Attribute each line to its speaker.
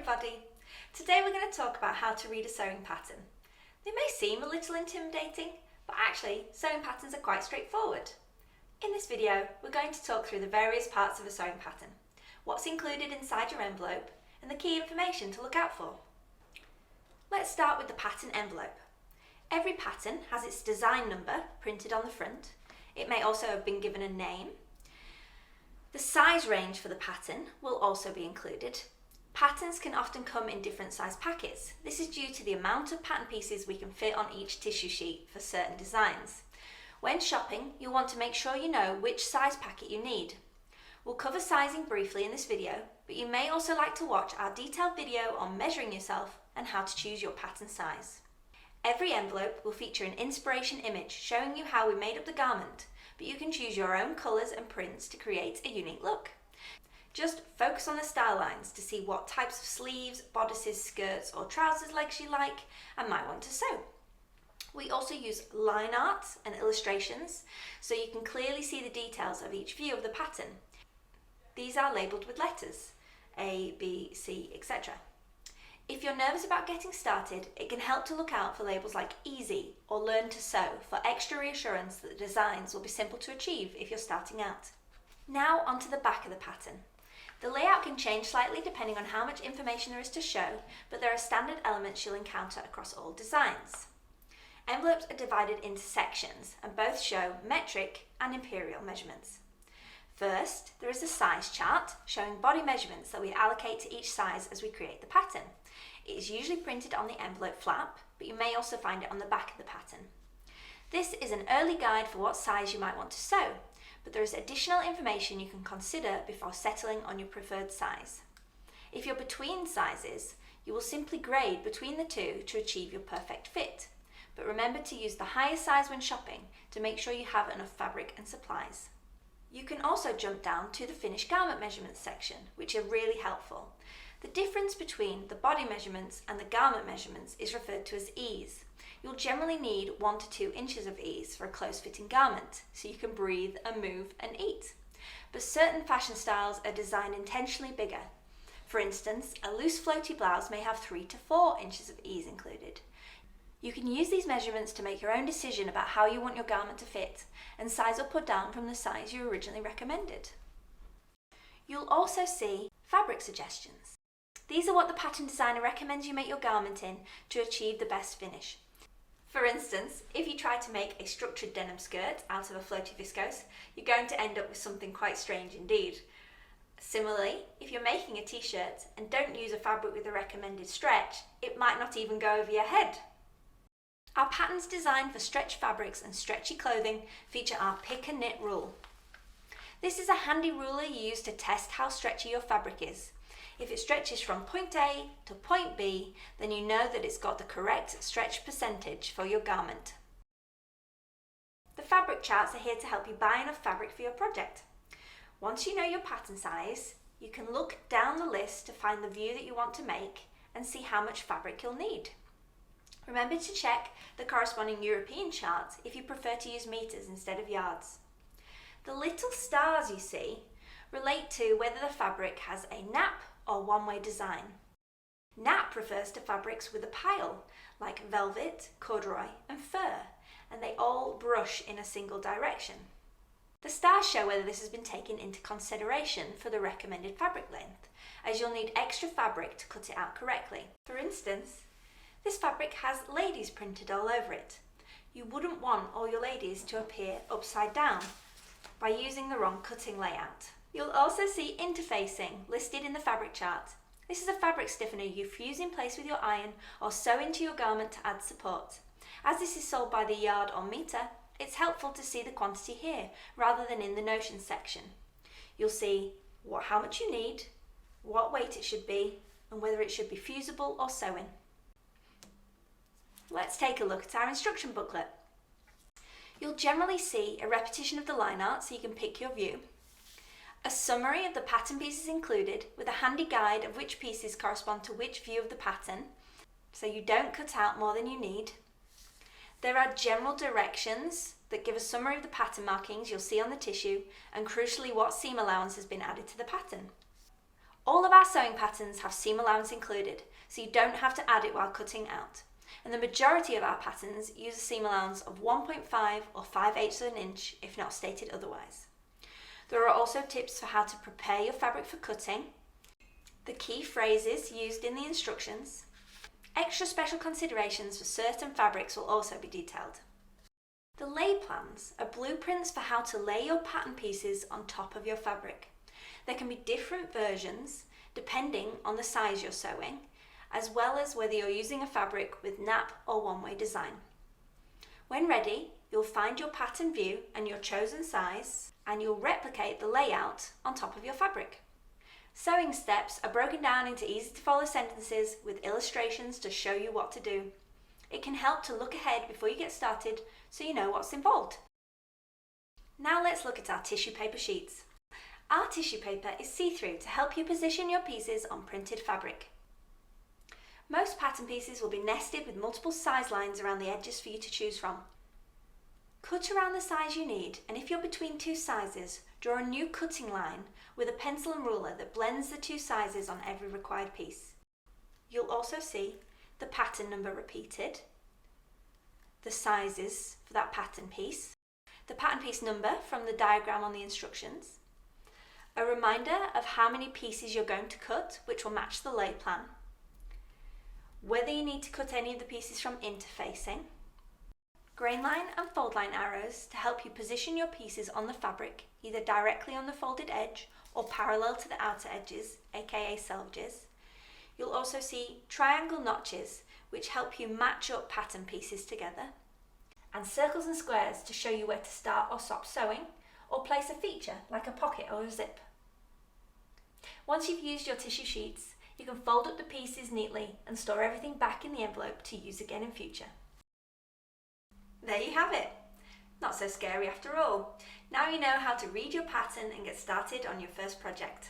Speaker 1: everybody! Today we're going to talk about how to read a sewing pattern. They may seem a little intimidating, but actually sewing patterns are quite straightforward. In this video we're going to talk through the various parts of a sewing pattern, what's included inside your envelope, and the key information to look out for. Let's start with the pattern envelope. Every pattern has its design number printed on the front. It may also have been given a name. The size range for the pattern will also be included. Patterns can often come in different size packets. This is due to the amount of pattern pieces we can fit on each tissue sheet for certain designs. When shopping, you'll want to make sure you know which size packet you need. We'll cover sizing briefly in this video, but you may also like to watch our detailed video on measuring yourself and how to choose your pattern size. Every envelope will feature an inspiration image showing you how we made up the garment, but you can choose your own colours and prints to create a unique look. Just focus on the style lines to see what types of sleeves, bodices, skirts or trousers legs you like and might want to sew. We also use line art and illustrations so you can clearly see the details of each view of the pattern. These are labelled with letters A, B, C, etc. If you're nervous about getting started, it can help to look out for labels like easy or learn to sew for extra reassurance that the designs will be simple to achieve if you're starting out. Now onto the back of the pattern. The layout can change slightly depending on how much information there is to show, but there are standard elements you'll encounter across all designs. Envelopes are divided into sections and both show metric and imperial measurements. First, there is a size chart showing body measurements that we allocate to each size as we create the pattern. It is usually printed on the envelope flap, but you may also find it on the back of the pattern. This is an early guide for what size you might want to sew, but there is additional information you can consider before settling on your preferred size. If you're between sizes, you will simply grade between the two to achieve your perfect fit, but remember to use the highest size when shopping to make sure you have enough fabric and supplies. You can also jump down to the finished garment measurements section, which are really helpful. The difference between the body measurements and the garment measurements is referred to as ease. You'll generally need 1 to 2 inches of ease for a close-fitting garment, so you can breathe and move and eat. But certain fashion styles are designed intentionally bigger. For instance, a loose floaty blouse may have 3 to 4 inches of ease included. You can use these measurements to make your own decision about how you want your garment to fit and size up or down from the size you originally recommended. You'll also see fabric suggestions. These are what the pattern designer recommends you make your garment in to achieve the best finish. For instance, if you try to make a structured denim skirt out of a floaty viscose, you're going to end up with something quite strange indeed. Similarly, if you're making a t-shirt and don't use a fabric with the recommended stretch, it might not even go over your head. Our patterns designed for stretch fabrics and stretchy clothing feature our pick and knit rule. This is a handy ruler you use to test how stretchy your fabric is. If it stretches from point A to point B, then you know that it's got the correct stretch percentage for your garment. The fabric charts are here to help you buy enough fabric for your project. Once you know your pattern size, you can look down the list to find the view that you want to make and see how much fabric you'll need. Remember to check the corresponding European chart if you prefer to use meters instead of yards. The little stars you see relate to whether the fabric has a nap or one-way design. Nap refers to fabrics with a pile, like velvet, corduroy and fur, and they all brush in a single direction. The stars show whether this has been taken into consideration for the recommended fabric length, as you'll need extra fabric to cut it out correctly. For instance, this fabric has ladies printed all over it. You wouldn't want all your ladies to appear upside down by using the wrong cutting layout. You'll also see interfacing listed in the fabric chart. This is a fabric stiffener you fuse in place with your iron or sew into your garment to add support. As this is sold by the yard or meter, it's helpful to see the quantity here rather than in the notions section. You'll see how much you need, what weight it should be, and whether it should be fusible or sew-in. Let's take a look at our instruction booklet. You'll generally see a repetition of the line art so you can pick your view, a summary of the pattern pieces included with a handy guide of which pieces correspond to which view of the pattern, so you don't cut out more than you need. There are general directions that give a summary of the pattern markings you'll see on the tissue and crucially what seam allowance has been added to the pattern. All of our sewing patterns have seam allowance included, so you don't have to add it while cutting out. And the majority of our patterns use a seam allowance of 1.5 or 5/8 of an inch if not stated otherwise. There are also tips for how to prepare your fabric for cutting, the key phrases used in the instructions. Extra special considerations for certain fabrics will also be detailed. The lay plans are blueprints for how to lay your pattern pieces on top of your fabric. There can be different versions depending on the size you're sewing, as well as whether you're using a fabric with nap or one-way design. When ready, you'll find your pattern view and your chosen size, and you'll replicate the layout on top of your fabric. Sewing steps are broken down into easy-to-follow sentences with illustrations to show you what to do. It can help to look ahead before you get started so you know what's involved. Now let's look at our tissue paper sheets. Our tissue paper is see-through to help you position your pieces on printed fabric. Most pattern pieces will be nested with multiple size lines around the edges for you to choose from. Cut around the size you need, and if you're between two sizes, draw a new cutting line with a pencil and ruler that blends the two sizes on every required piece. You'll also see the pattern number repeated, the sizes for that pattern piece, the pattern piece number from the diagram on the instructions, a reminder of how many pieces you're going to cut, which will match the lay plan, whether you need to cut any of the pieces from interfacing, grain line and fold line arrows to help you position your pieces on the fabric, either directly on the folded edge or parallel to the outer edges, aka selvages. You'll also see triangle notches, which help you match up pattern pieces together, and circles and squares to show you where to start or stop sewing, or place a feature like a pocket or a zip. Once you've used your tissue sheets, you can fold up the pieces neatly and store everything back in the envelope to use again in future. There you have it! Not so scary after all. Now you know how to read your pattern and get started on your first project.